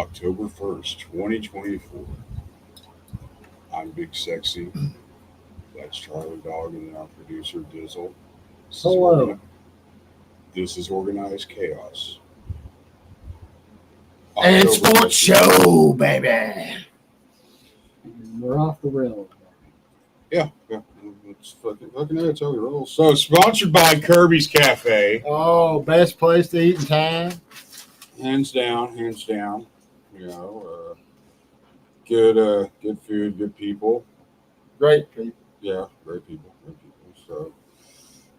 October 1st, 2024. I'm Big Sexy. That's Charlie Dog and our producer Dizzle. This is, Hello. this is Organized Chaos. And October sports 15th. show, baby. We're off the rails. Yeah. It's fucking that's how we roll. So, sponsored by Kirby's Cafe. Oh, best place to eat in town. Hands down. Good food, good people. Great people. Yeah, great people. So,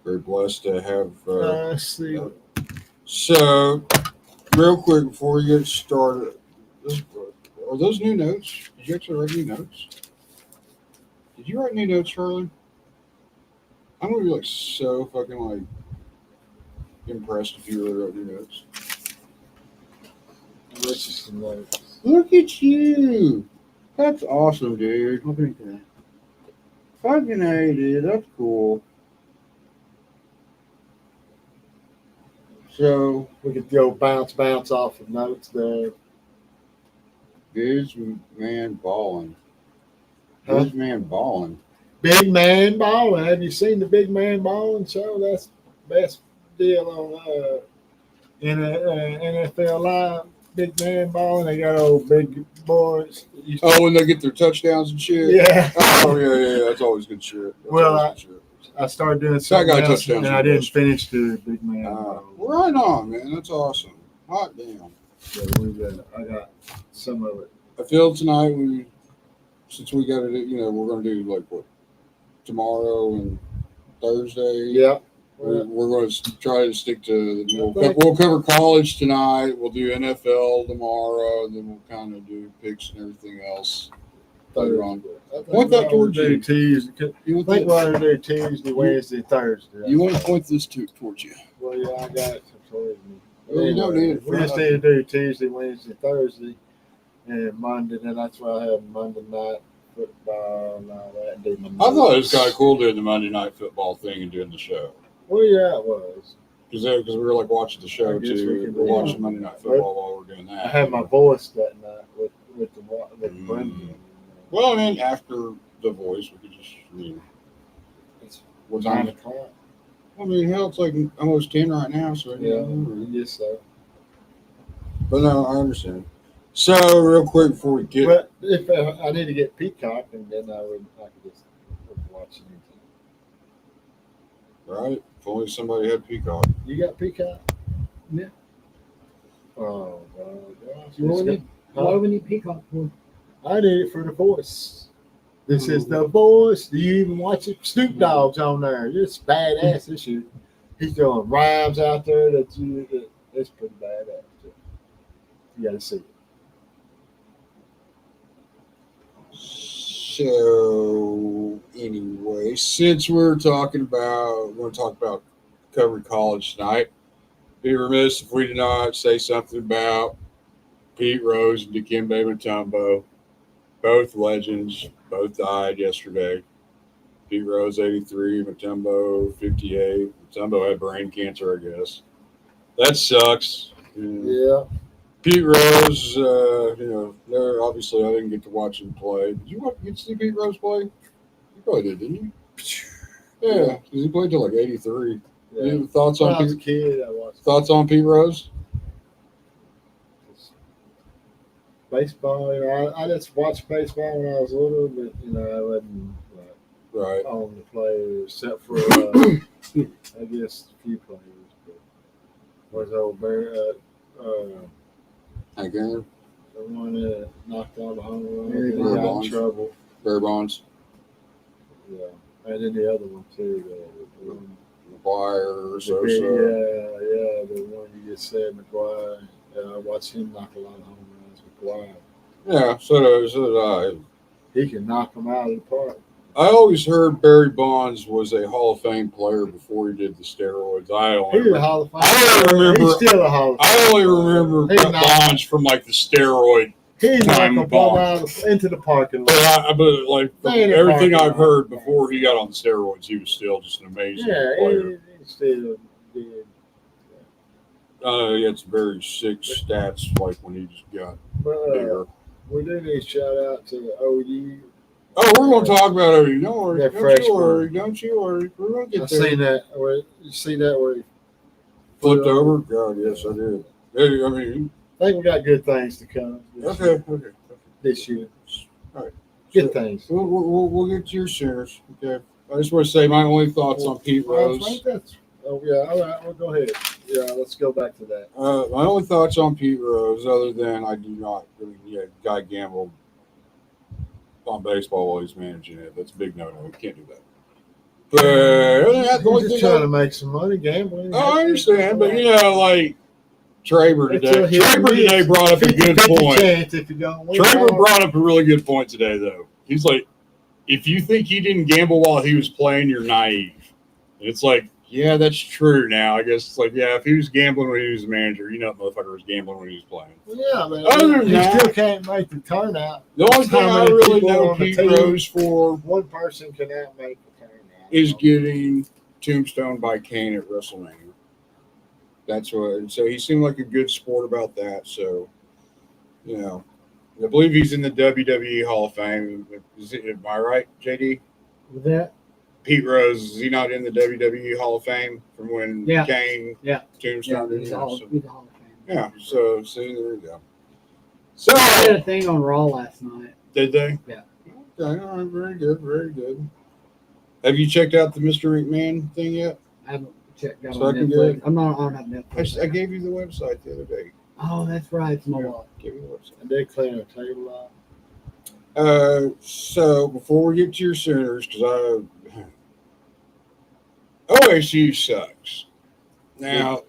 very blessed to have. Let's see. So, real quick before we get started, are those new notes? Did you actually write new notes? Did you write new notes, Charlie? I'm gonna be like so fucking like impressed if you really wrote new notes. Let's just some notes. Look at you! That's awesome, dude. Look at that. Fucking A, dude. That's cool. So, We could go bounce off of notes there. this man balling. Huh? This man balling. Big Man Balling. Have you seen the Big Man Balling show? That's the best deal on NFL Live. Big Man Balling. They got old big boys. Oh, when they get their touchdowns and shit. Yeah. Oh yeah. That's always good shit. I started doing I something got else, touchdowns and I with didn't those. finish the Big Man Balling. Right on, man. That's awesome. Hot damn. So I got some of it. I feel tonight since we got it, we're gonna do like what tomorrow and Thursday. Yep. We're going to try to stick to. We'll cover college tonight. We'll do NFL tomorrow, and then we'll kind of do picks and everything else later on. Point that towards you. Tuesday. You I think we're going to do Tuesday, Wednesday, Thursday. You want to point this towards you? Well, yeah, I got it towards me. Well, you don't need it. We just need to do Tuesday, Wednesday, Thursday, and Monday. Then that's why I have Monday night football and all that. And do my I thought it was notes. kind of cool doing the Monday night football thing and doing the show. Well, yeah, it was. Because we were like watching the show I guess we too. could We're do watching that. Monday Night Football while we're doing that. I had my voice that night with Brendan. Well, I mean, after the voice, we could just. It's What 9 time? o'clock. I mean, hell, it's like almost 10 right now. So Yeah, yes, so. But no, I understand. So, real quick before we get. But if I need to get Peacock, and then I could just watch anything. Right? If only somebody had Peacock. You got Peacock? Yeah. Oh, gosh. Why do we need Peacock for? I did it for the voice. This is the voice. Do you even watch it? Snoop Dogg's on there. It's badass. This shit. He's doing rhymes out there it's pretty badass. You got to see it. So, anyway, since we're going to talk about covering college tonight, be remiss if we did not say something about Pete Rose and Dikembe Mutombo. Both legends, both died yesterday. Pete Rose, 83, Mutombo, 58. Mutombo had brain cancer, I guess. That sucks. Yeah. Pete Rose, obviously I didn't get to watch him play. Did you get to see Pete Rose play? You probably did, didn't you? Yeah, because he played till like 83. Yeah. Thoughts When on I was a Pete? kid, I watched Pete Rose? baseball. I just watched baseball when I was little, but I wasn't Right. on the players except for I guess a few players. But was old Bear, Again, the one that knocked out the home run, Barry and got in Bonds. trouble. Barry Bonds, Yeah, and then the other one too. McGuire, The Sosa. big, the one you just said, McGuire. I watched him knock a lot of home runs. McGuire, Yeah, so did I. he can knock them out of the park. I always heard Barry Bonds was a Hall of Fame player before he did the steroids. He's a Hall of Fame. I don't remember- He's still a Hall of Fame. I only remember He knocked- Bonds from like the steroid. He knocked Time the ball bomb. out into the parking But, lot. from They ain't a everything parking I've lot. heard before he got on steroids, he was still just an amazing Yeah, player. he still did. It's very sick stats, like when he just got But bigger. we do need a shout out to the OU. Oh, we're going to talk about OU. Don't worry. They're Don't fresh, you worry. Don't you worry. We're going to I get there. seen that. You see that where he Flipped over? God, yes, I did. Hey, I mean, I think we got good things to come okay. this year. All right. Good things. We'll get to your Sooners. Okay. I just want to say my only thoughts on Pete Well, I Rose. think that's. Oh yeah. All right. Well, go ahead. Yeah. Let's go back to that. My only thoughts on Pete Rose, other than I do not really, guy gambled on baseball while he's managing it. That's a big no-no. You can't do that. But other than that, the We're only just thing trying to make some money gambling. Oh, I understand, but like Traver It's a today. hit or Traver today miss. brought up a good 50-50 point. chance if you don't win. Traver brought up a really good point today, though. He's like, if you think he didn't gamble while he was playing, you're naive. And it's like, yeah, that's true now. I guess it's like, yeah, if he was gambling when he was a manager, motherfucker was gambling when he was playing. Yeah, but Other than he that- still can't make the turnout. The only thing How I many really people know on the Pete team? Rose for One person cannot make the turnout. is getting Tombstone by Kane at WrestleMania. That's what. So he seemed like a good sport about that. So, I believe he's in the WWE Hall of Fame. Am I right, JD? With that, Pete Rose, is he not in the WWE Hall of Fame from when Yeah. Kane, Yeah. Tombstone? he's a Hall of Fame. Yeah. So see, there you go. So I did a thing on Raw last night. did they? Yeah. Okay. All right. Very good. Very good. Have you checked out the Mr. McMahon thing yet? I haven't checked out So on I can Netflix. get- I'm not on Netflix. I gave you the website the other day. Oh, that's right. It's my wallet. Give you the website. And they clean the table out. So before we get to your Sooners, because OSU sucks. Now,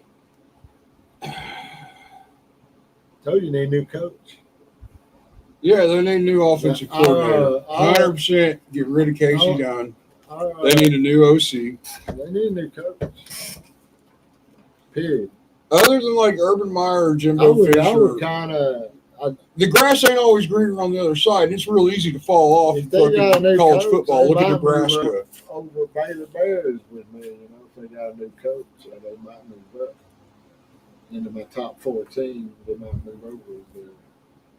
Told you need a new coach. yeah, they need a new offensive Yeah, coordinator. 100% get rid of Casey Dunn. They need a new OC. They need a new coach. Period. Other than like Urban Meyer or I Jimbo would Fisher, kind of. the grass ain't always greener on the other side. It's real easy to fall off in If they got a fucking new college coach, football. they Look at might move Nebraska. Over Baylor Bears with me, if they got a new coach, so they might move up into my top 14. They might move over to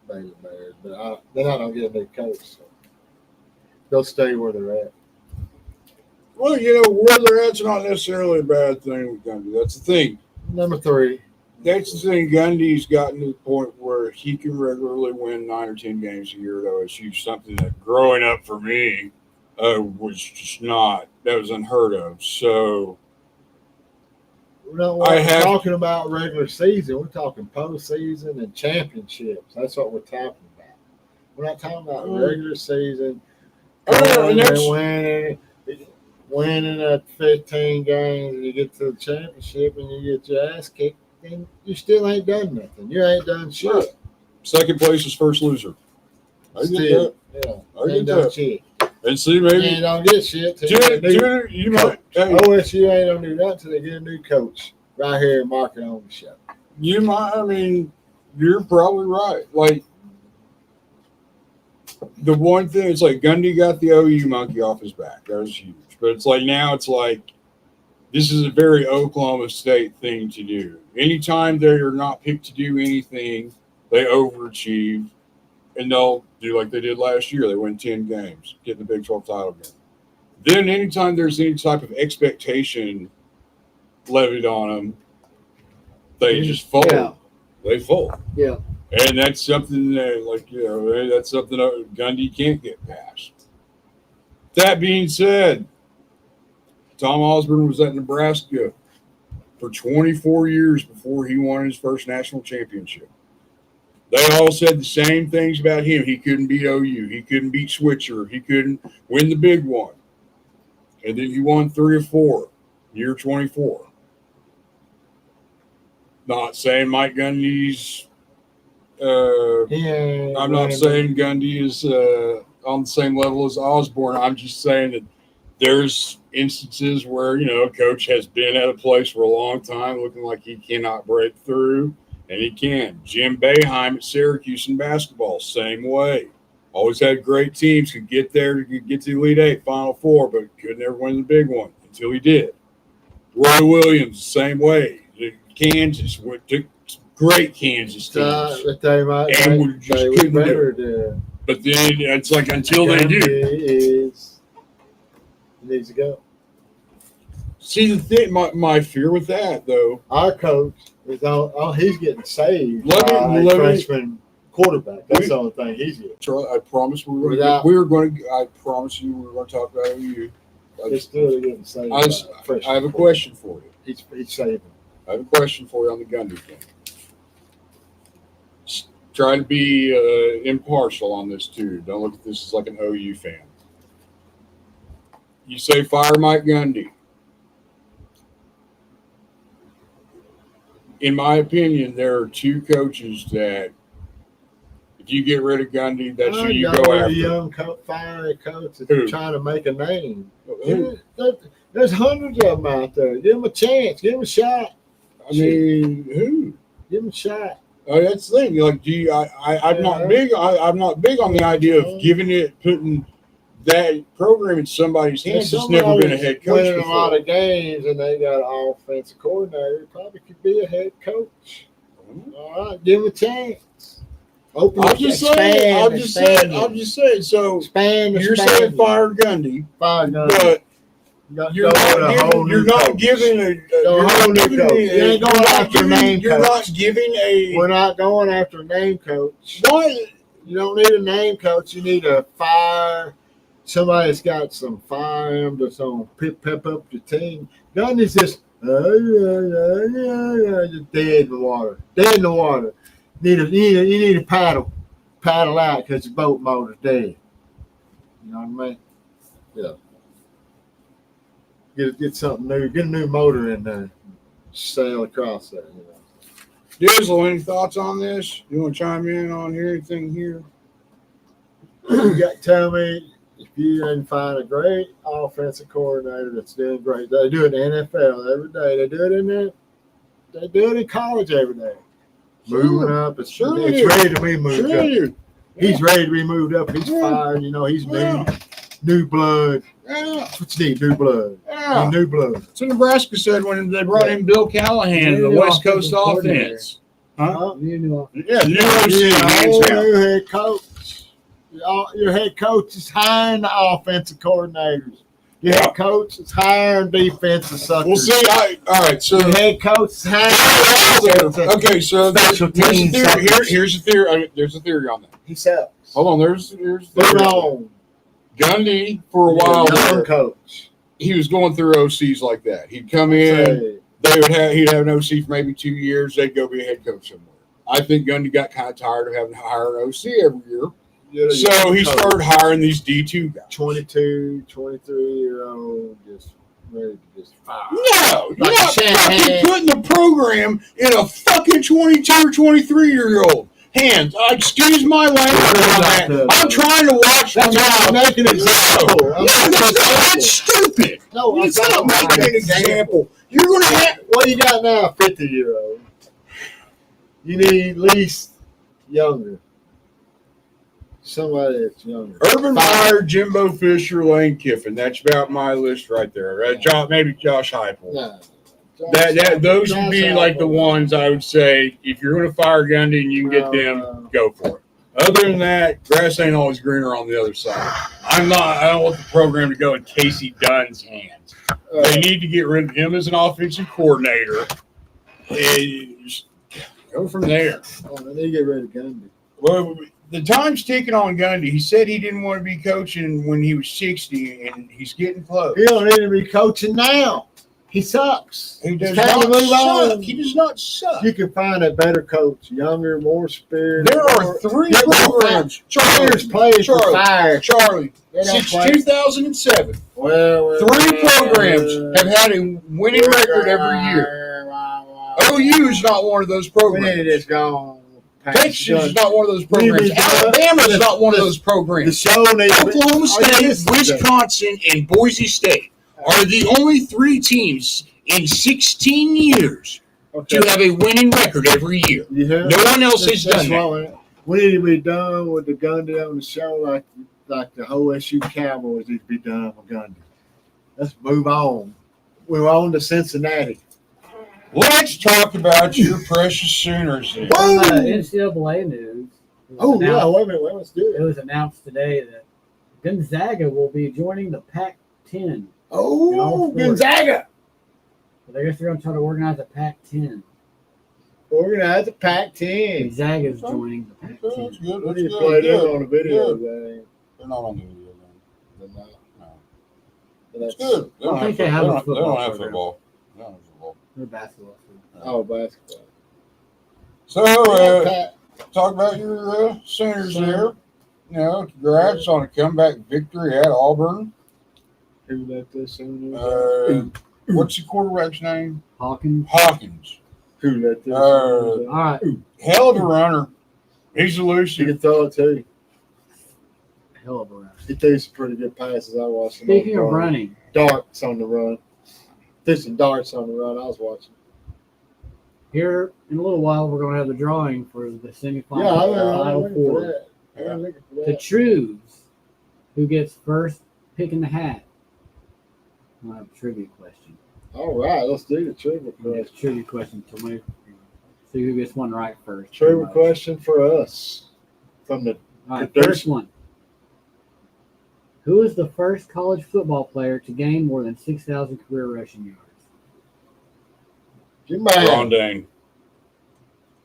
Baylor Bears, but then I don't get a new coach, so they'll stay where they're at. Well, where they're at's not necessarily a bad thing with Gundy. That's the thing. Number 3. That's the thing. Gundy's gotten to the point where he can regularly win 9 or 10 games a year at OSU. Something that growing up for me was just not. That was unheard of. So We're not talking about regular season. We're talking postseason and championships. That's what we're talking about. We're not talking about regular season. and that's- Winning at 15 games, and you get to the championship and you get your ass kicked, then you still ain't done nothing. You ain't done shit. second place is first loser. I get Still, that. yeah, I ain't get done that. shit. And see, You maybe ain't gonna get shit till you get a new Junior, you might. Hey, OSU ain't gonna do nothing till they get a new coach right here marking on the show. you might. I mean, you're probably right. Like the one thing, it's like Gundy got the OU monkey off his back. That was huge. But it's like now, it's like this is a very Oklahoma State thing to do. Anytime they are not picked to do anything, they overachieve, and they'll do like they did last year. They win 10 games, get the Big 12 title game. Then anytime there's any type of expectation levied on them, they just fold. Yeah. They fold. Yeah. And that's something that, that's something that Gundy can't get past. That being said, Tom Osborne was at Nebraska for 24 years before he won his first national championship. They all said the same things about him. He couldn't beat OU. He couldn't beat Switzer. He couldn't win the big one. And then he won 3 or 4, year 24. Not saying Mike Gundy's I'm not saying Gundy is on the same level as Osborne. I'm just saying that there's instances where, a coach has been at a place for a long time looking like he cannot break through, and he can. Jim Boeheim at Syracuse in basketball, same way. Always had great teams, could get there, could get to the Elite Eight, Final Four, but could never win the big one until he did. Roy Williams, same way. Kansas. What took great Kansas teams. But they might. And we just they couldn't were do better than. But then it's like until they do. Is he needs to go. See the thing, my fear with that though. Our coach is on. He's getting saved Let me- by a let me- freshman quarterback. That's the only thing he's getting. I promise we were Without- going to. I promise you we were going to talk about OU. They're still getting saved. I by was- a freshman I have a quarterback. question for you. He's saving. I have a question for you on the Gundy thing. Try to be impartial on this too. Don't look at this as like an OU fan. You say fire Mike Gundy. In my opinion, there are two coaches that, if you get rid of Gundy, that's who you go A after. young fiery coach that's Who? trying to make a name. Who? There's hundreds of them out there. Give them a chance. Give them a shot. I mean, who? Give them a shot. Oh, that's the thing. Like, do you, I'm not big. I'm not big on the idea of putting that program in somebody's hands that's never been a head coach winning a lot before. of games, and they got an offensive coordinator. Probably could be a head coach. All right, give him a chance. Open I'm up, just expand, saying. I'm just saying. expand I'm just saying. So expand. you're saying fire Gundy, Fire Gundy. but You're you're not giving a. You're whole not new giving coach. a- You ain't going you're not after a giving- name You're coach. not giving a. We're not going after a name coach. What? You don't need a name coach. You need a fire. Somebody that's got some fire in them that's on pep up the team. Gundy's just just dead in the water. Dead in the water. You need a paddle out because your boat motor's dead. You know what I mean? Yeah. Get something new. Get a new motor in there. Sail across there. You know. Dizzle, any thoughts on this? You want to chime in on anything here? You got to tell me if you can find a great offensive coordinator that's doing great. They do it in the NFL every day. They do it in there. They do it in college every day. Moving up, it's ready to be moved Sure up. you. He's ready to be moved up. He's fired. You know, he's new blood. Yeah. That's what you need, new blood. Yeah. New blood. So Nebraska said when they brought in Bill Callahan, Yeah, the the West Coast offensive coordinator. offense. Huh? You knew Yeah, new Yeah, OC, hands whole down. new head coach. Your head coach is hiring the offensive coordinators. Your head coach is hiring defensive suckers. Well, see, all right. So Your head coach is hiring. okay, so Special teams suckers. here's a theory. There's a theory on that. He sucks. Hold on. There's Move theory. on. Gundy for a while Young there, coach. he was going through OCs like that. He'd come in. Say, He'd have an OC for maybe 2 years. They'd go be a head coach somewhere. I think Gundy got kind of tired of having to hire an OC every year, you're a so young he coach. started hiring these D2 guys. 22, 23-year-old, just ready to just fire. No, you're Like not Shanahan. fucking putting the program in a fucking 22 or 23-year-old hands. Excuse my language on that. I'm trying to watch the That's why I'm mouth. making an example. No, that's stupid. No, It's not making an example. You're going to have. What you got now, 50-year-old? You need at least younger. Somebody that's younger. Urban Meyer, Jimbo Fisher, Lane Kiffin. That's about my list right there. Maybe Josh Heupel. Nah. Those would be Josh like the Heupel. ones I would say if you're going to fire Gundy and you can get them, go for it. Other than that, grass ain't always greener on the other side. I don't want the program to go in Casey Dunn's hands. They need to get rid of him as an offensive coordinator and just go from there. They need to get rid of Gundy. Well, the time's ticking on Gundy. He said he didn't want to be coaching when he was 60, and he's getting close. He don't need to be coaching now. He sucks. He does It's time not to move suck. on. He does not suck. You can find a better coach, younger, more spirit. There are three They're gonna programs. Players play for fire. Charlie, They don't since play. 2007, Well, three programs have had a winning record every year. OU is not one of those We need to programs. just go on. Texas is not one of those We need programs. to- Alabama is not one of those The programs. show needs to be- Oklahoma Are you State, listening to- Wisconsin, and Boise State are the only three teams in 16 years Okay. to have a winning record every year. You hear? No one else has That's done that. why we need to be done with the Gundy on the show like the whole SU Cowboys need to be done with Gundy. Let's move on. We're on to Cincinnati. Let's talk about your precious Sooners. Here. From Woo! NCAA news. It was Oh yeah, announced- wait a minute, let's do It it. was announced today that Gonzaga will be joining the Pac-10. Oh, sports. Gonzaga! But I guess they're going to try to organize a Pac-10. Organize a Pac-10. Gonzaga is joining the That's Pac-10. good. What That's do you good. play them Good. on a video Good. game? They're not on the video game. They're not. No. That's It's good. I don't think they have a They don't football have program. football. They don't have football. They're basketball. Oh, basketball. So, Yeah, Pat. talk about your Sooners there. You know, congrats on a comeback victory at Auburn. Who let this Sooners? What's the quarterback's name? Hawkins. Hawkins. Who let this? All right. Hell of a runner. He's She elusive. can throw it too. Hell of a run. He threw some pretty good passes. I watched him. Speaking on of the run. running, Darts on the run. Threw some darts on the run. I was watching. here in a little while, we're going to have the drawing for the semifinal. Yeah, I'm Final looking for four. that. I'm looking for To that. choose who gets first pick in the hat. I have a trivia question. All right, let's do the trivia It's question. a trivia question to me. See who gets one right first. Trivia question for us from the All right, There's- first one. Who is the first college football player to gain more than 6,000 career rushing yards? Jim Brown. Rondane.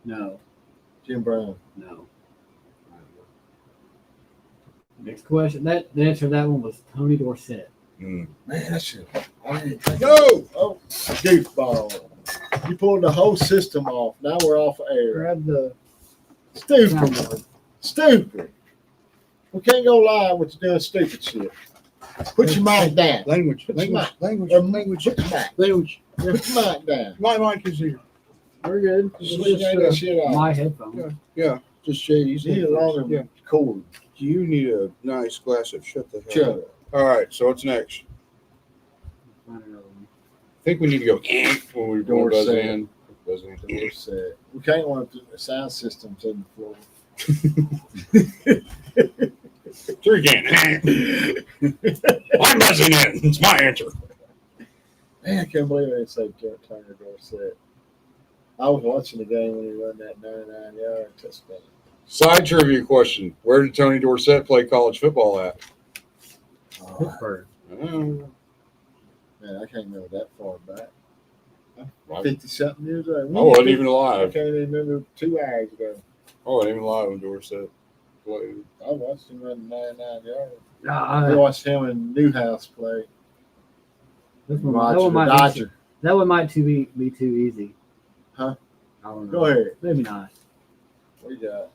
No, Jim Brown. no. Next question. The answer to that one was Tony Dorsett. Mm. Man, that shit. No! Oh, goofball. You pulled the whole system off. Now we're off air. Grab the Stupid. soundboard. Stupid. We can't go live with you doing stupid shit. Put your mic down. Language. Put your mic. Language. Language. Put your mic. Language. Put your mic down. My mic is here. We're good. Just It's yank that shit off. my headphones. Yeah. Just Shady's. You need a longer Yeah. cord. You need a nice glass of shut the hell Shut up. up. All right. So what's next? Find another one. I think we need to go when we Door buzz set. in. Buzz in. Door set. We can't want the sound systems in the floor. Three again. I'm buzzing in. It's my answer. Man, I can't believe they said Turner Dorsett. I was watching the game when he run that 99-yard touchdown. Side trivia question: where did Tony Dorsett play college football at? Oh, Pittsburgh. Oh, man, I can't remember that far back. I 50-something years old. wasn't even I alive. can't even remember 2 hours ago. I wasn't even alive when Dorsett played. I watched him run 99 yards. I Ah, watched him and Newhouse play. this one, Watch that one the might Dodger. that one might be too easy. Huh? I don't know. Go ahead. Maybe not. What you got?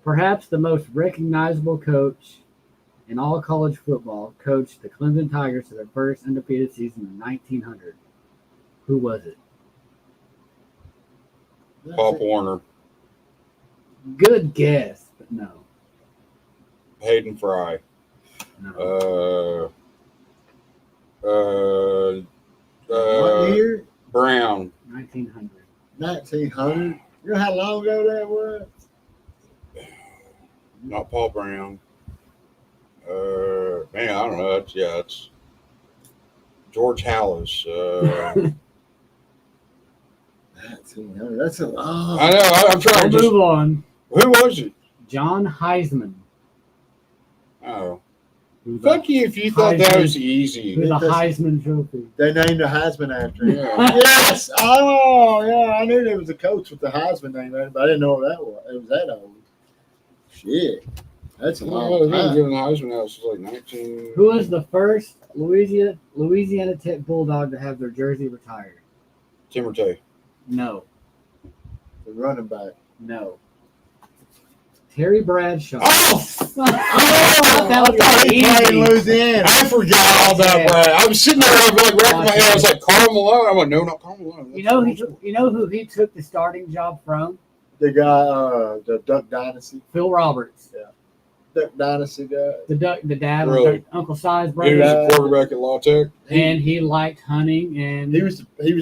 Perhaps the most recognizable coach in all college football coached the Clemson Tigers to their first undefeated season in 1900. Who was it? Pop Warner, Good guess, but no. Hayden Fry, No. What year? Brown. 1900. 1900. You know how long ago that was? Not Paul Brown. Man, I don't know. It's George Hallis. 1900. That's a long. I know. I'm trying We'll to. move on. Who was it? John Heisman. Oh, Who's the, fuck you if you thought that was easy. who's the Heisman Trophy? They named the Heisman after him. Yeah. Yes. Oh, yeah. I knew there was a coach with the Heisman name, but I didn't know that was. It was that old. Shit. That's a Well, long they've been time. giving the Heisman out since like 19. Who was the first Louisiana Tech Bulldog to have their jersey retired? Timotei. No. The running back. No. Terry Bradshaw. Oh! That was I easy. played in Louisiana. I forgot all about Yeah. Brad. I was sitting there, I was like racking my head. I was like, Carl Malone. I'm like, no, not Carl Malone. You know who he took the starting job from? The guy, the Duck Dynasty. Phil Roberts, Duck Dynasty guy. the dad Really? of Uncle Si's He brother, was a quarterback at La Tech. and he liked hunting. And He was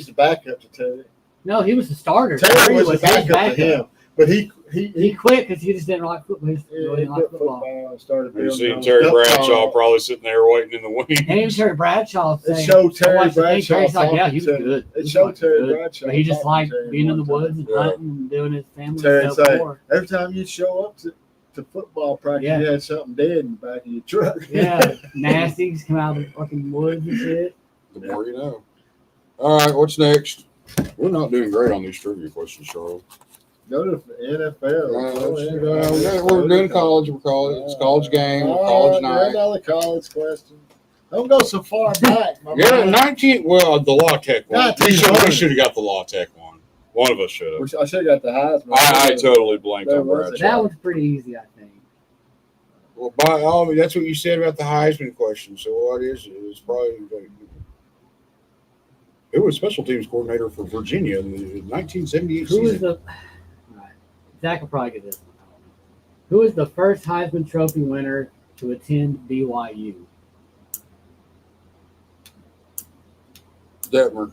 the backup to Terry. no, he was the starter. Terry was the his backup to him. But he He quit because he just didn't like football. He just he really didn't like quit football. football and started You building. seen those Terry duck Bradshaw calls. probably sitting there waiting in the wings. And even Terry Bradshaw It saying, showed Terry I watched the thing, Bradshaw Terry's like, yeah, he was talking to- good. He It was showed fucking Terry good. Bradshaw. But he just talking liked to him being in the one time. woods and Yeah. hunting and doing his family Terry stuff say, more. every time you show up to football practice, Yeah. you had something dead in the back of your truck. Yeah, nasties come out of the fucking woods and shit. The more you know. All right, what's next? We're not doing great on these trivia questions, Charles. Go to the NFL. We're doing college. We're calling it's college game. College night. Another college question. Don't go so far back. My Yeah, man. 19. Well, the Law Tech one. We 1900. should have got the Law Tech one. One of us should have. I should have got the Heisman. I totally blanked That on was it. That Bradshaw. one's pretty easy, I think. Well, by all, that's what you said about the Heisman question. So what is it? It's probably who was special teams coordinator for Virginia in the 1978 Who was season? the right. Zach will probably get this one. I don't know. Who was the first Heisman Trophy winner to attend BYU? Detmer.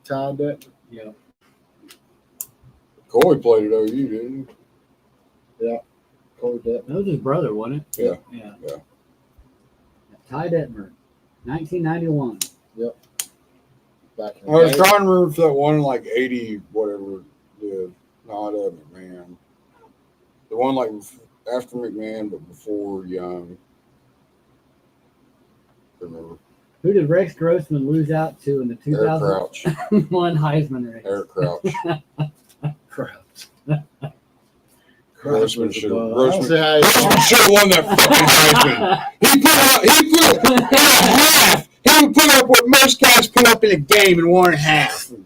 Todd Detmer. Yep. Coy played at OU, didn't Corey Detmer. That was his brother, wasn't it? Yeah. Yeah. Yeah. Ty Detmer, 1991. Back in he? I was the day. trying to remember if that one like 80 whatever did. Not McMahon. The one like after McMahon but before Young. Remember Who did Rex Grossman lose out to in the Eric Crouch. 2001 Heisman race? Eric Crouch. Crouch. Grossman was should above. have. I don't see how he- Grossman should have won that fucking Heisman. He put in a half. He would put up what most guys put up in a game in 1.5.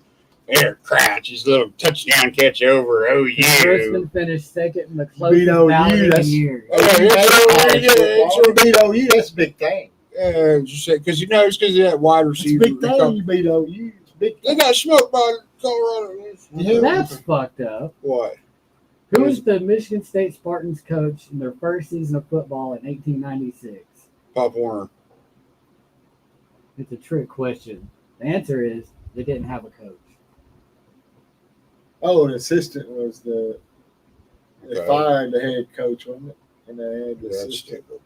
Eric Crouch, his little touchdown catch over OU. Grossman finished second in the Beat closest OU, ballot in that's- years. Yeah, it's You beat OU, that's a big thing. Yeah, just say because it's because of that wide It's a receiver. big thing. You beat OU. It's a big They thing. got smoked by Colorado. Yeah. That's fucked up. What? Who was the Michigan State Spartans coach in their first season of football in 1896? Pop Warner. It's a trick question. The answer is they didn't have a coach. Oh, an assistant was they Okay. fired the head coach, wasn't it? And they had the That's assistant. stupid.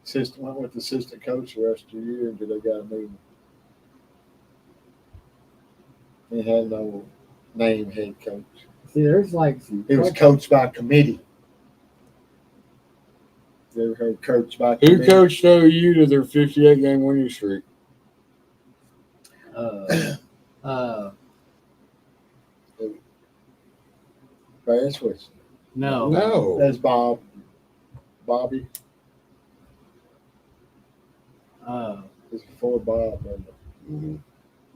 Assistant went with the assistant coach the rest of the year until they got a new one. He had no name head coach. See, there's like some. He was coached by committee. You ever heard coached by Who committee? coached OU to their 58 game winning streak? Brad Swisher. No. No. That's Bobby. It's before Bob, wasn't it? Mhm.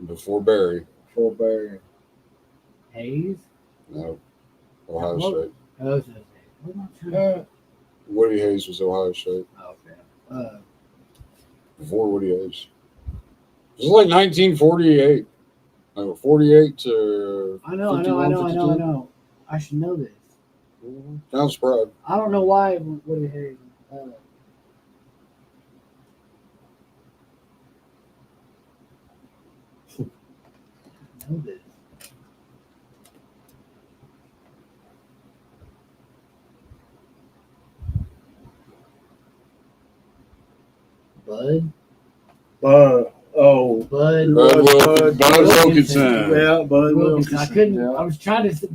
Before Barry. Before Barry. Hayes? No. Ohio Well- State. Oh, those are his names. What am I trying to- Woody Hayes was Ohio State. Oh, okay. Before Woody Hayes. It was like 1948. No, 48 to. I know. 51, I should know this. Sounds proud. I don't know why. What do you hear? I know this. Bud. Oh, Bud. Bud Wilkinson. yeah, Bud Wilkinson. I couldn't. Yeah. I was trying to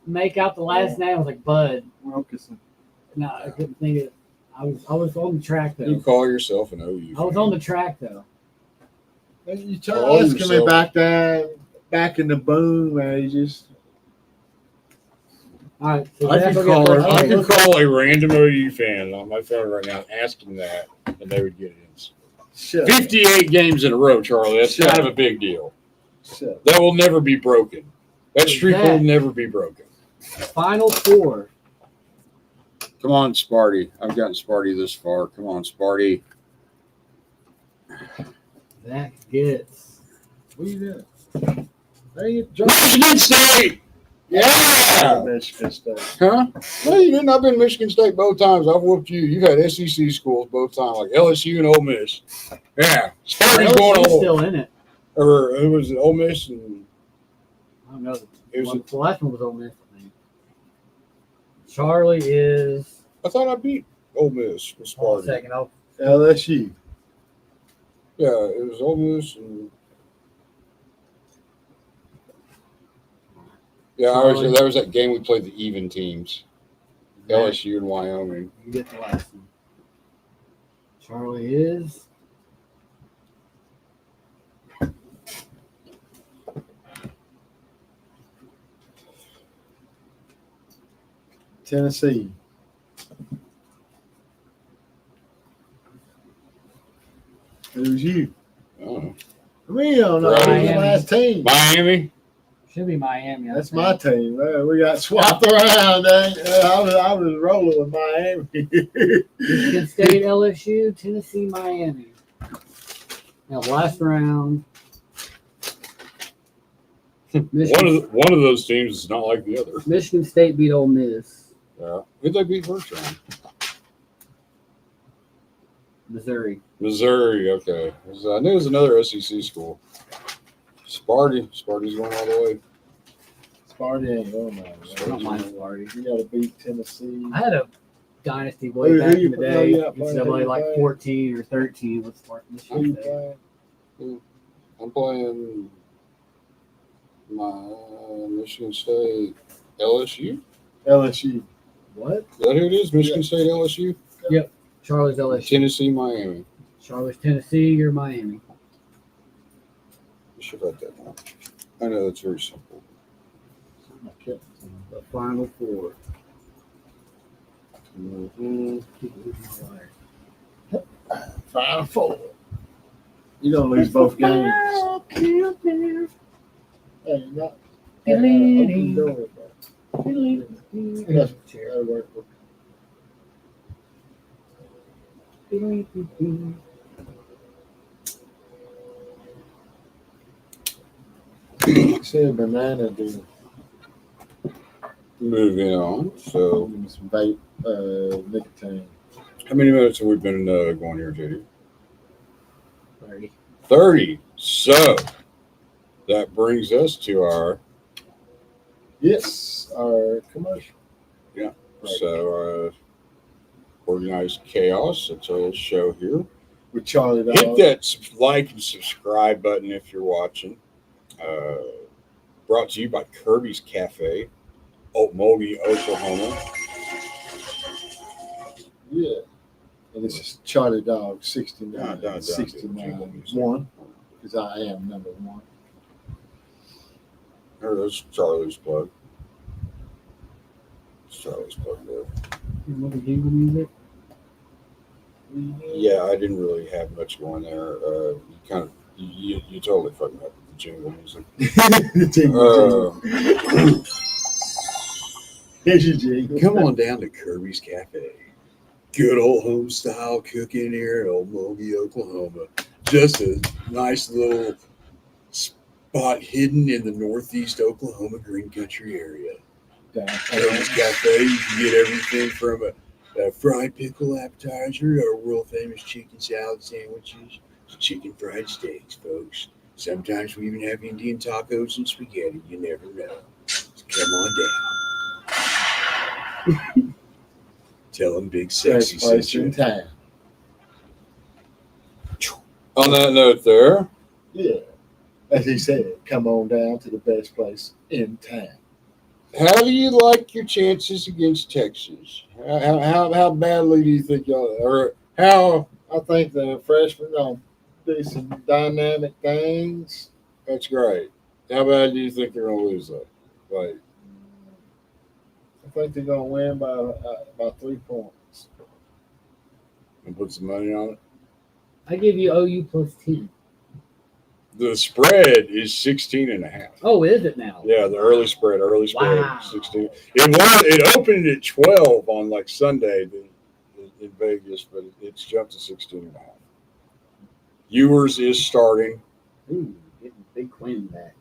make out the last name. I was like Bud. Wilkinson. No, I couldn't think of it. I was on the track You though. call yourself an OU. I was on the track though. You try Call asking me yourself- back there, back in the boom, man. You just All right. So I Zach could will get call. first I place. could call a random OU fan on my phone right now and ask them that, and they would get it. shut. 58 games in a row, Charlie. That's Sure. kind of a big deal. Shut. That will never be broken. That streak will Zach. never be broken. Final four. Come on, Sparty. I've gotten Sparty this far. Come on, Sparty. Zach gets. What you doing? Hey, you drunk. Michigan State. Yeah. Michigan State. Huh? No, you didn't. I've been Michigan State both times. I've whooped you. You've had SEC schools both times, like LSU and Ole Miss. Yeah. Sparty's going LSU's all. still in it. Or who was it? Ole Miss and don't know. It was The last one was Ole Miss, I think. Charlie is. I thought I beat Ole Miss with Hold on a Sparty. second. LSU. Yeah, it was Ole Miss and Charlie. that was that game we played the even teams, LSU and Wyoming. You get the last one. Charlie is. Tennessee. It was you. Oh. We don't know. Who's the Miami. last team? Miami. Should be Miami. I That's think. my team. We got swapped around. I was rolling with Miami. Michigan State, LSU, Tennessee, Miami. Now, last round. Michigan, One of those teams is not like the other. Michigan State beat Ole Miss. Yeah. Who'd they beat first round? Missouri. Missouri. Okay. I knew it was another SEC school. Sparty's going all the way. Sparty ain't going I don't mind Sparty. You got to beat Tennessee. I had a dynasty way Who back you in the playing? day. Yeah, playing. Who NCAA you like playing? 14 or 13 with Spartan. Who you Michigan State. playing? I'm playing my Michigan State LSU. LSU. What? Is that who it is? Michigan State LSU? Charlie's LSU. Tennessee, Miami. Charlie's Tennessee. You're Miami. You should write that down. I know that's very simple. Okay. The final four. Mm-hmm. Final four. You don't lose both games. Hey, not. Open the door, bro. Yes. That'll work. Said banana dude. Moving on. So, Give me some vape, nicotine. how many minutes have we been going here, JD? 30. 30. So, that brings us to our. Yes, our commercial. Yeah. Right. So, Organized Chaos. That's our show here. With Charlie Hit Dog. that like and subscribe button if you're watching. Brought to you by Kirby's Cafe, Okmulgee, Oklahoma. Yeah. And this is Charlie Dog 69. Down, 69. One. Because I am number one. There's Charlie's plug. It's Charlie's plug there. You want the jingle music? Yeah, I didn't really have much going there. You totally fucking up with the jingle music. Here's your jingle. Come on down to Kirby's Cafe. Good old home style cooking here in Okmulgee, Oklahoma. Just a nice little spot hidden in the northeast Oklahoma green country area. Kirby's Cafe, you can get everything from a fried pickle appetizer, our world famous chicken salad sandwiches, to chicken fried steaks, folks. Sometimes we even have Indian tacos and spaghetti. You never know. So come on down. Tell them Big Sexy Best place sent in you. town. On that note there, Yeah. As he said, come on down to the best place in town. how do you like your chances against Texas? How badly do you think y'all, or how? I think the freshmen will do some dynamic things. That's great. How bad do you think they're gonna lose though? Like, I think they're going to win by 3 points. and put some money on it. I give you OU plus 10. The spread is 16.5. Oh, is it now? Yeah, the early spread, Wow. 16. It opened at 12 on like Sunday in Vegas, but it's jumped to 16.5. Ewers is starting. Ooh, getting Big Quinn back.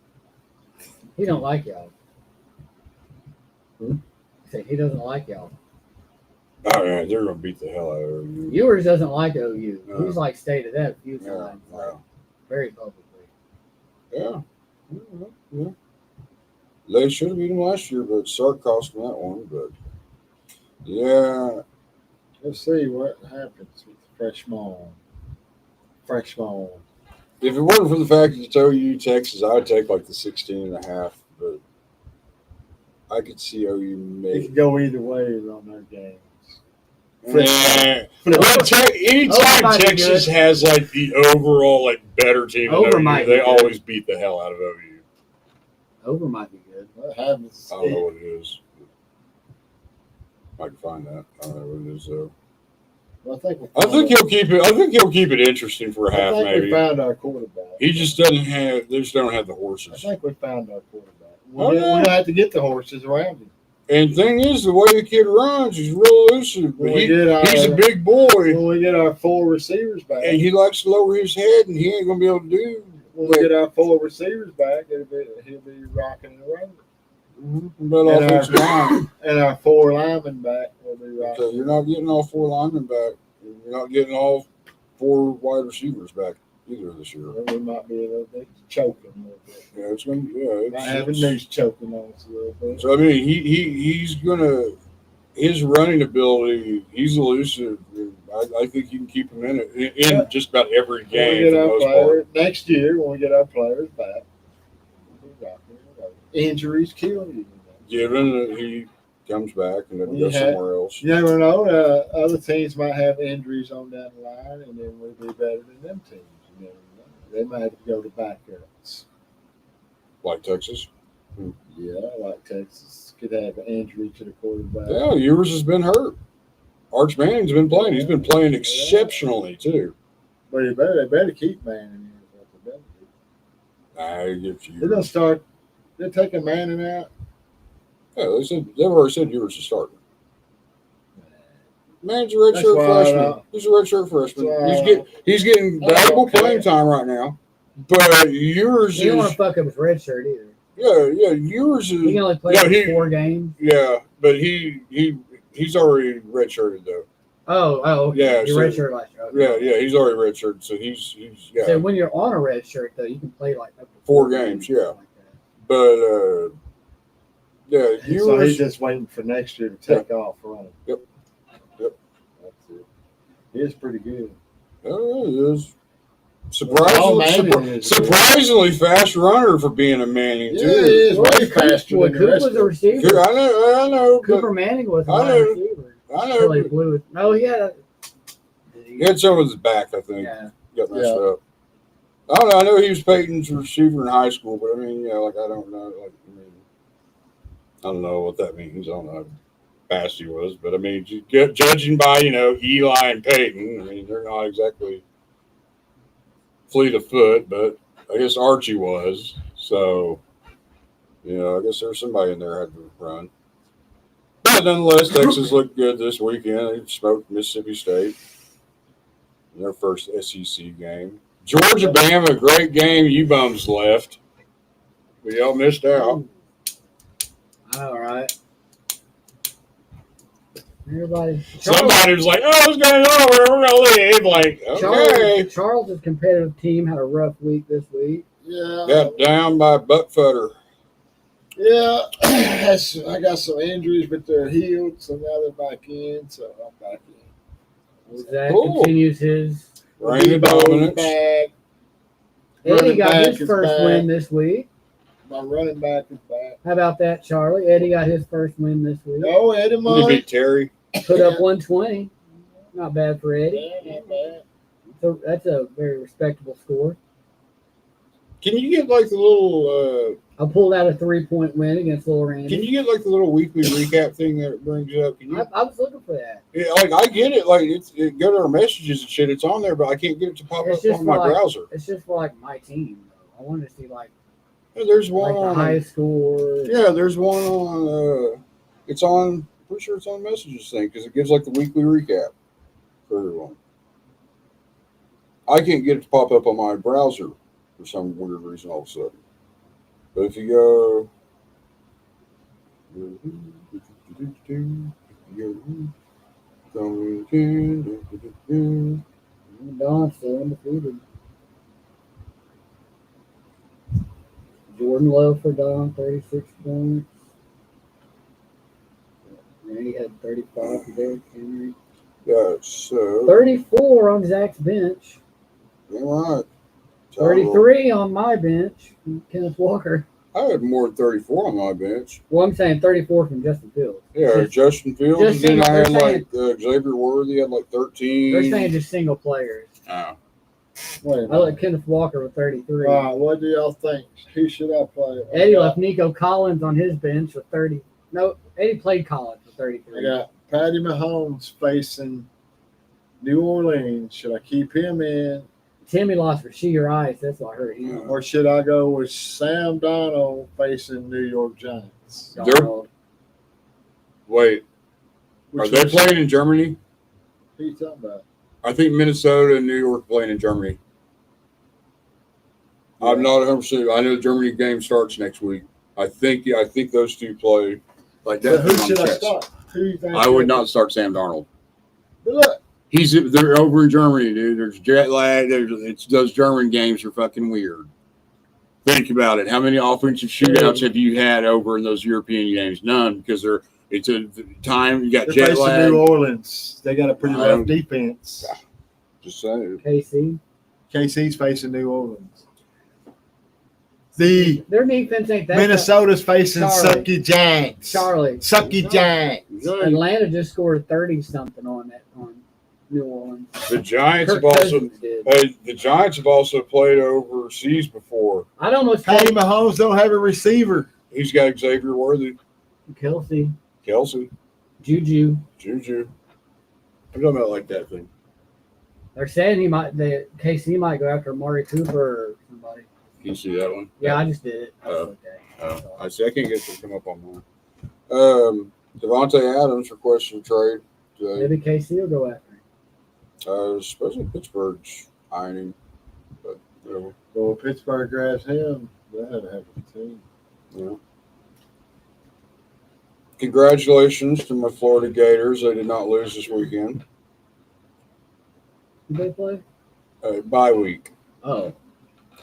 He don't like y'all. Hmm? I said he doesn't like y'all. Oh, yeah, they're gonna beat the hell out of you. Ewers doesn't like OU. No. He's like stated that a few Yeah, times, like, yeah. very publicly. Yeah. They should have beat them last year, but Sark cost them that one. But yeah, Let's see what happens with freshman. Freshman. if it wasn't for the fact that it's OU Texas, I would take like the 16.5. But I could see OU It maybe. can go either way on their games. Anytime might be Texas good. has like the overall like better team than Over OU, might be they good. always beat the hell out of OU. Over might be good. What happens? I don't know what it is. I can find that. I don't know what it is though. I think, I think he'll keep it. I think he'll keep it interesting for a half, we maybe. found our quarterback. He just doesn't have. They just don't have the I horses. think we found our quarterback. Oh, We yeah. don't have to get the horses around him. And thing is, the way the kid runs, he's real elusive. But When we get our, he's a big boy, when we get our 4 receivers back, and he likes to lower his head, and he ain't gonna be able to do. when we get our 4 receivers back, he'll be rocking and rolling. But And offensive line. And our 4 linemen back will be rocking. So you're not getting all 4 linemen back. You're not getting all 4 wide receivers back either this year. We might be a little bit choking a little bit. Yeah, it's gonna. Yeah, Might have a news choking on us a little bit. So I mean, he's gonna his running ability. He's elusive. I think you can keep him in it in just about every When we game get for the our most part. players next year, when we get our players back, we'll be rocking and rolling. Injuries kill you. Given that he comes back and then We go had- somewhere else. You never know. Other teams might have injuries on down the line, and then we'll be better than them teams. You never know. They might have to go to backups. Like Texas. Yeah, like Texas could have an injury to the quarterback. Yeah, yours has been hurt. Arch Manning's been playing. He's been playing exceptionally too. But they better keep Manning in. What they better do. I get you. They're gonna start. They're taking Manning out. Yeah, they've already said yours is starting. Man's a redshirt That's why I freshman. don't- He's a redshirt freshman. That's why He's getting I don't valuable care. playing time right now. But yours He don't want is to fuck up his red shirt either. yours He can is only play No, like he- 4 games. but he's already redshirted though. Oh, okay. Yeah, Your so- red shirt last year. Okay. Yeah, he's already redshirted, so he's So when you're on a red shirt, though, you can play like up to 4 games, yeah. something like that. But So he's yours. just waiting for next year to take off running. Yep. That's it. He is pretty good. Oh, he is. All Manning is good. Surprisingly fast runner for being a Manning Yeah, too. he is Well, way faster Well, than the Coop rest was of a them. receiver. I know, but Cooper Manning was a I wide know. receiver. I Until he know. blew it. No, he had. He had some of his back, I think, Yeah. got messed Yeah. up. I don't know. I know he was Peyton's receiver in high school, but I mean, like I don't know. I don't know what that means. I don't know how fast he was, but I mean, judging by Eli and Peyton, I mean they're not exactly fleet of foot, but I guess Archie was. So, I guess there's somebody in there had to run. But nonetheless, Texas looked good this weekend. They smoked Mississippi State in their first SEC game. Georgia Bama, great game. You bums left. But y'all missed out. All right. Everybody. Somebody was like, "Oh, what's going on? We're gonna leave." Like, okay. Charles' competitive team had a rough week this week. Yeah. Got down by Buckfutter. Yeah. I got some injuries, but they're healed, so now they're back in. So I'm back in. Zach Cool. continues his. Reign of Debo's dominance. back. Eddie Running got back his is first back. win this week. My running back is back. How about that, Charlie? Eddie got his first win this week. No, Eddie He Money. beat Terry. Put up 120. Not bad for Eddie. Yeah, not bad. So that's a very respectable score. Can you get like the little? I pulled out a 3-point win against Little Randy. Can you get like the little weekly recap thing that it brings up? Can you? I was looking for that. Yeah, like I get it. Like it go to our messages and shit. It's on there, but I can't get it to pop It's up just on my like- browser. It's just for like my team. Though. I wanted to see like There's one the on. high score. Yeah, there's one on. It's on. Pretty sure it's on messages thing because it gives like the weekly recap for everyone. I can't get it to pop up on my browser for some weird reason all of a sudden. But if you go. Don still undefeated. Jordan low for Don, 36 points. Randy had 35 for Derrick Henry. Yeah, so 34 on Zach's bench. all right. 33 on my bench. Kenneth Walker. I had more than 34 on my bench. Well, I'm saying 34 from Justin Fields. Yeah, Just- Justin Fields, just and then I single- had they're like Xavier Worthy had like 13. They're saying just single players. Oh. Wait a I let minute. Kenneth Walker with 33. What do y'all think? Who should I play? Eddie left Nico Collins on his bench with 30. No, Eddie played Collins with I 33. got Patty Mahomes facing New Orleans. Should I keep him in, Timmy lost for sheer ice. That's what hurt him. or should I go with Sam Darnold facing New York Giants? They're- Darnold. Wait, Which are they one playing in Germany? Who you talking about? I think Minnesota and New York playing in Germany. I'm not 100%. I know the Germany game starts next week. I think those two play like But that. who should I start? Who you think? I would not start Sam Darnold. But look, They're over in Germany, dude. There's jet lag. Those German games are fucking weird. Think about it. How many offensive shootouts have you had over in those European games? None, because it's a time. You got they're jet facing lag. New Orleans. They got a pretty rough defense. Just saying. KC. KC's facing New Orleans. The Their defense ain't that Minnesota's facing Charlie. Sucky Giants. Charlie. Sucky Giants. Atlanta just scored 30 something on New Orleans. The Giants Kirk have also Cousins did. the Giants have also played overseas before. I'd almost Patty take Mahomes don't have a receiver. He's got Xavier Worthy, Kelsey, Kelsey, Juju. Juju. I'm talking about like that thing. They're saying KC might go after Amari Cooper or somebody. Can you see that one? Yeah, I just did it. That's Oh. okay. I see. I can't get it to come up on mine. Devontae Adams requested a trade today. Maybe KC will go after him. Supposedly Pittsburgh's eyeing him, but whatever. Well, Pittsburgh grabs him. They'll have a heck of a team. Yeah. Congratulations to my Florida Gators. They did not lose this weekend. Did they play? Bye week. Oh.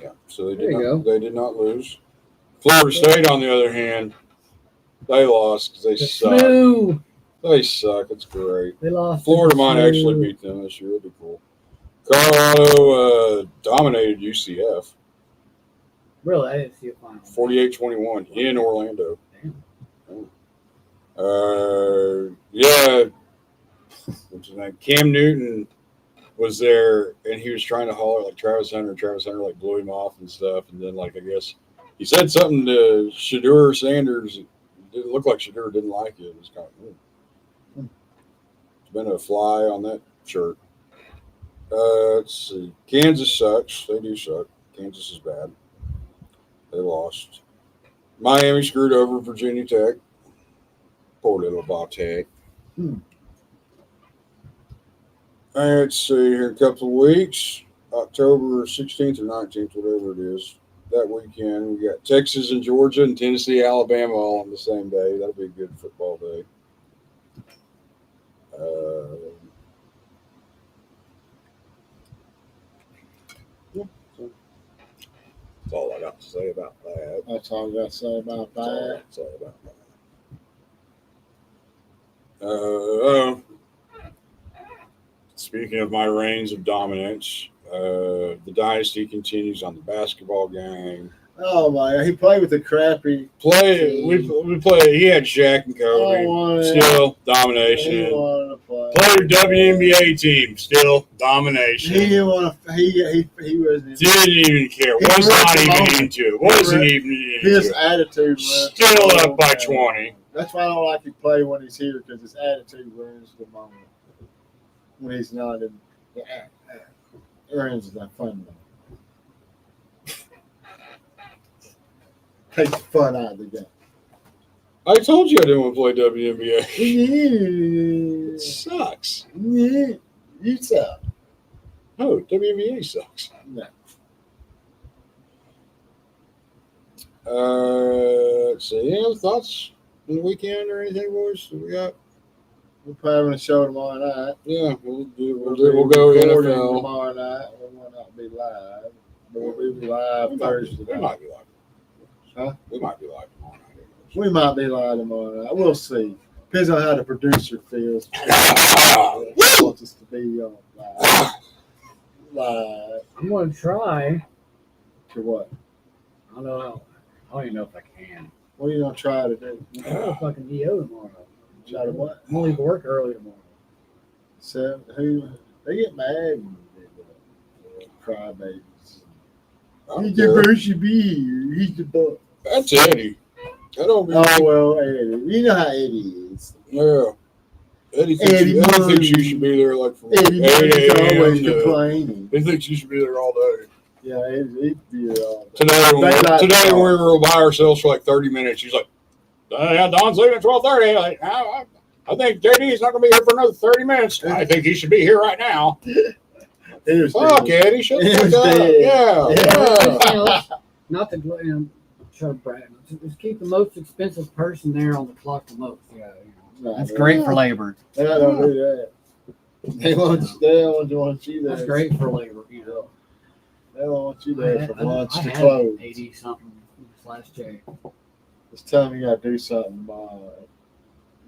Yeah. So they There did you not. go. They did not lose. Florida State, on the other hand, they lost because they The suck. Snoo. They suck. It's great. They lost. to Florida the might Snoo. actually beat them this year. It'd be cool. Colorado dominated UCF Really, I didn't see a final. 48-21 in Orlando. Damn. Yeah. What's his name? Cam Newton was there, and he was trying to holler like Travis Hunter. Travis Hunter like blew him off and stuff. And then I guess he said something to Shedeur Sanders. It didn't look like Shedeur didn't like it. It was kind of It's been a fly on that shirt. Let's see. Kansas sucks. They do suck. Kansas is bad. They lost. Miami screwed over Virginia Tech. Poor little Bobcat. Let's see here in a couple of weeks. October 16th or 19th, whatever it is. That weekend, we got Texas and Georgia and Tennessee, Alabama all on the same day. That'll be a good football day. That's all I got to say about that. That's all I got to say about That's all I that. got to say about that. Speaking of my reigns of dominance, the dynasty continues on the basketball game. Oh my God, he played with the crappy. We play. He had Shaq and Kobe. Still He domination. wanted to play. Played a WNBA team. Still He domination. didn't want to. He wasn't. Didn't even care. He Was ripped not them even off. into it. Wasn't ripped- even His into it. attitude was Still up by 20. That's why I don't like him play when he's here because his attitude ruins the moment. When he's not in, it ruins the fun. Takes the fun out of the game. I told you I didn't want to play WNBA. Yeah, It sucks. you suck. Oh, WNBA sucks. No. Let's see. Any other thoughts on the weekend or anything, boys? We got? We're probably having a show tomorrow night. Yeah, we'll We'll go be recording NFL. tomorrow night. We will not be live, but we'll be live We Thursday. might be live. Huh? We might be live tomorrow night. We might be live tomorrow night. We'll see. Depends on how the producer feels. Wants us to be live. Live. I'm gonna try. To what? I don't know. I don't even know if I can. What are you gonna try to do? I'm gonna fucking DO tomorrow. Try to what? I'm gonna leave work early tomorrow. So who they get mad and they cry babies. I don't He's care. supposed to be here. He's the boss. That's Eddie. That don't mean. Oh well, Eddie. You know how Eddie is. Yeah. Eddie thinks, Eddie you, Eddie thinks you Murray. should be there like from Eddie 8 is always a.m. to, complaining. he thinks you should be there all day. Yeah, he'd be all day. Today, when Daylight we hours. were by ourselves for like 30 minutes, she's like, Don's leaving at 12:30. Like, I think JD's not going to be here for another 30 minutes. I think he should be here right now. He was Fuck, dead. Eddie. Shut He the was fuck up. dead. Yeah. Yeah. Yeah. Not to try to brag. Just keep the most expensive person there on the clock the most. Yeah, Nah, that's they- great for labor. They don't do that. They don't want you there. That's great for labor. You know, They don't want you there from lunch I to had close. 80 something this last check. It's time you gotta do something.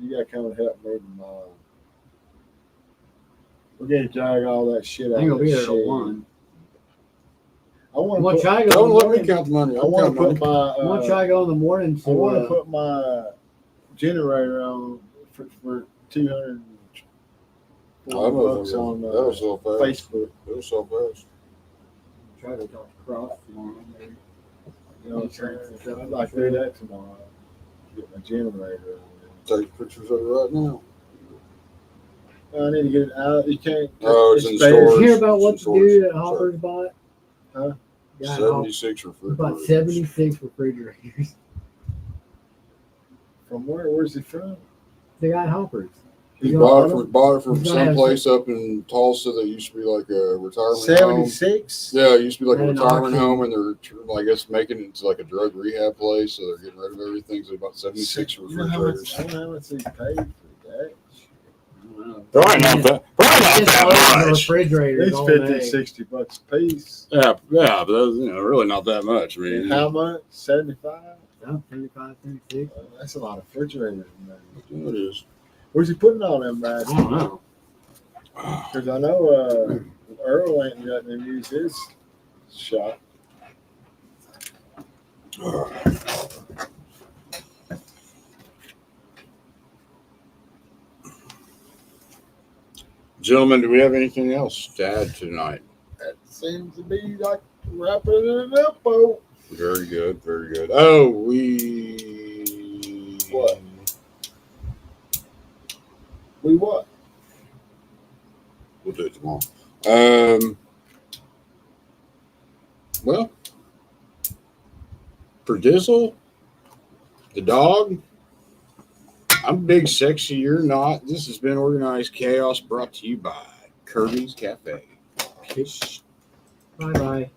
You gotta come and help me tomorrow. We're gonna drag all that shit out. I ain't of gonna be that there till shit. 1. I I'm want gonna to put. try to go. Don't in the let me morning. count the money. I I'll want count to money. put my. I'm gonna try to go in the morning. I So want to put my generator on for 200 Oh, bucks that on was so fast. Facebook. It was so fast. try to talk to Cross tomorrow. Maybe. You know what I'm saying? I'd like to do that tomorrow. Get my generator on. Take pictures of it right now. I need to get it out. You can't. Oh, it's in the spares. Did you storage. hear about what the Storage. dude at Hopper's bought? Huh? Yeah, Hopper 76 he refrigerators. bought 76 refrigerators. From where? Where's he from? The guy at Hopper's. He You bought know, it from He's gonna have someplace up in Tulsa that used to be like a retirement home. 76. Yeah, it used to be like a At an retirement auction. home, and they're, I guess, making it into like a drug rehab place. So they're getting rid of everything. So they bought 76 You know how much? refrigerators. I don't know how much he paid for that. I don't know. Probably not that. Probably It's not all that the much. refrigerators It's all 50, day. 60 bucks a piece. Yeah, but that's, really not that much. I mean, And how much? 75. Oh, 35, 36. That's a lot of refrigerators. Man. it is. Where's he putting all them I bags? don't know. Because I know Earl ain't letting him use his shop. Gentlemen, do we have anything else to add tonight? That seems to be like wrapping it up. Oh, Very good, very good. Oh, we What? we what? We'll do it tomorrow. Well, for Dizzle, the dog, I'm big sexy, you're not. This has been Organized Chaos, brought to you by Kirby's Cafe. Bye bye.